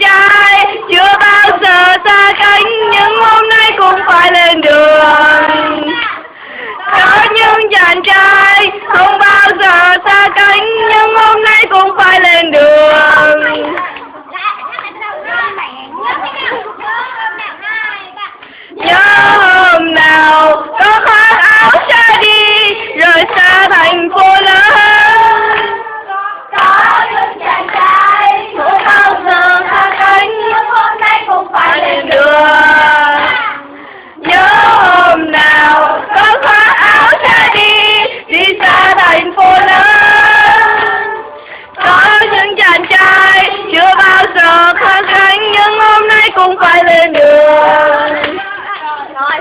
chàng trai chưa bao giờ xa cánh nhưng hôm nay cũng phải lên đường. Có những chàng trai không bao giờ xa cánh nhưng hôm nay cũng phải lên đường. Nhớ hôm nào có khoác áo xa đi rời xa thành phố lớn. Có những chàng trai Không bao giờ xa cánh nhưng hôm nay cũng phải lên đường. đường. Nhớ hôm nào có khoác áo xa đi xa thành phố lớn. Có những chàng trai chưa bao giờ xa cánh nhưng hôm nay cũng phải lên đường. Rồi.